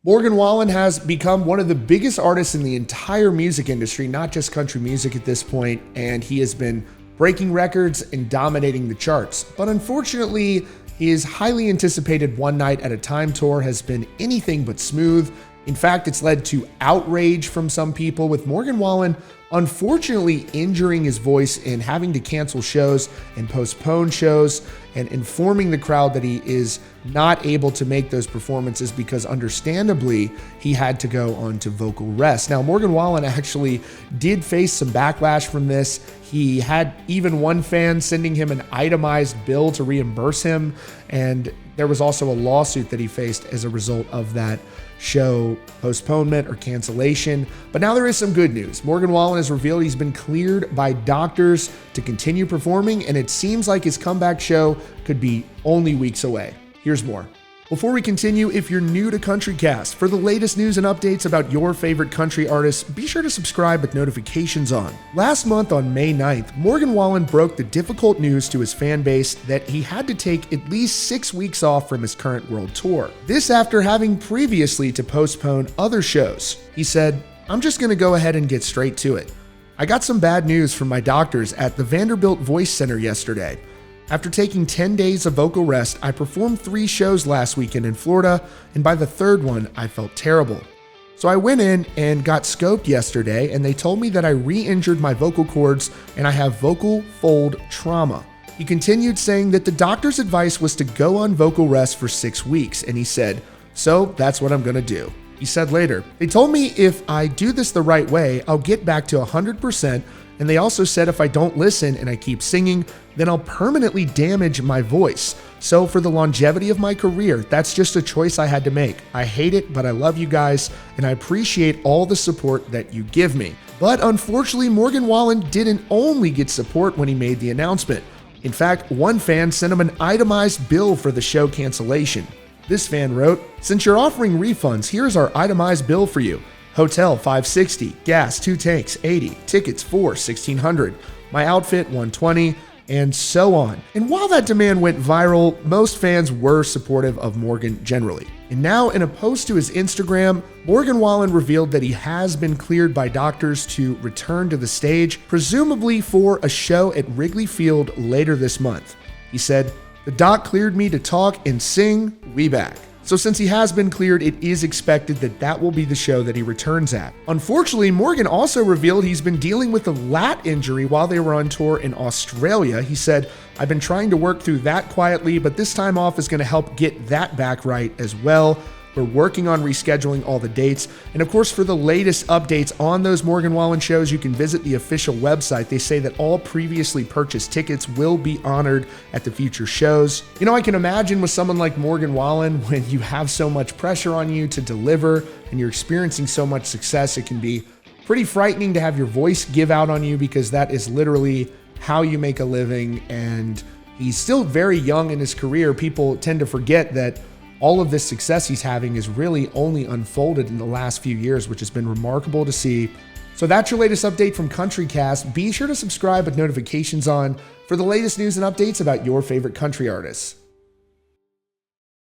Morgan Wallen has become one of the biggest artists in the entire music industry, not just country music at this point, and he has been breaking records and dominating the charts. But unfortunately, his highly anticipated One Night at a Time tour has been anything but smooth. In fact, it's led to outrage from some people, with Morgan Wallen unfortunately injuring his voice and having to cancel shows and postpone shows, and informing the crowd that he is not able to make those performances because understandably he had to go on to vocal rest. Now, Morgan Wallen actually did face some backlash from this. He had even one fan sending him an itemized bill to reimburse him, and there was also a lawsuit that he faced as a result of that show postponement or cancellation. But now there is some good news. Morgan Wallen has revealed he's been cleared by doctors to continue performing, and it seems like his comeback show could be only weeks away. Here's more. Before we continue, if you're new to Countrycast, for the latest news and updates about your favorite country artists, be sure to subscribe with notifications on. Last month on May 9th, Morgan Wallen broke the difficult news to his fan base that he had to take at least 6 weeks off from his current world tour. This after having previously to postpone other shows. He said, "I'm just going to go ahead and get straight to it. I got some bad news from my doctors at the Vanderbilt Voice Center yesterday. After taking 10 days of vocal rest, I performed 3 shows last weekend in Florida, and by the third one, I felt terrible. So I went in and got scoped yesterday, and they told me that I re-injured my vocal cords and I have vocal fold trauma." He continued saying that the doctor's advice was to go on vocal rest for 6 weeks, and he said, "So that's what I'm gonna do." He said later, "They told me if I do this the right way, I'll get back to 100%, and they also said if I don't listen and I keep singing, then I'll permanently damage my voice. So for the longevity of my career, that's just a choice I had to make. I hate it, but I love you guys, and I appreciate all the support that you give me." But unfortunately, Morgan Wallen didn't only get support when he made the announcement. In fact, one fan sent him an itemized bill for the show cancellation. This fan wrote, "Since you're offering refunds, here's our itemized bill for you. Hotel $560, gas 2 tanks $80, tickets $4 $1,600, my outfit $120, and so on." And while that demand went viral, most fans were supportive of Morgan generally. And now, in a post to his Instagram, Morgan Wallen revealed that he has been cleared by doctors to return to the stage, presumably for a show at Wrigley Field later this month. He said, "The doc cleared me to talk and sing, we back." So since he has been cleared, it is expected that that will be the show that he returns at. Unfortunately, Morgan also revealed he's been dealing with a lat injury while they were on tour in Australia. He said, "I've been trying to work through that quietly, but this time off is going to help get that back right as well. We're working on rescheduling all the dates." And of course, for the latest updates on those Morgan Wallen shows, you can visit the official website. They say that all previously purchased tickets will be honored at the future shows. You know, I can imagine with someone like Morgan Wallen, when you have so much pressure on you to deliver and you're experiencing so much success, it can be pretty frightening to have your voice give out on you, because that is literally how you make a living. And he's still very young in his career. People tend to forget that all of this success he's having is really only unfolded in the last few years, which has been remarkable to see. So that's your latest update from Countrycast. Be sure to subscribe with notifications on for the latest news and updates about your favorite country artists.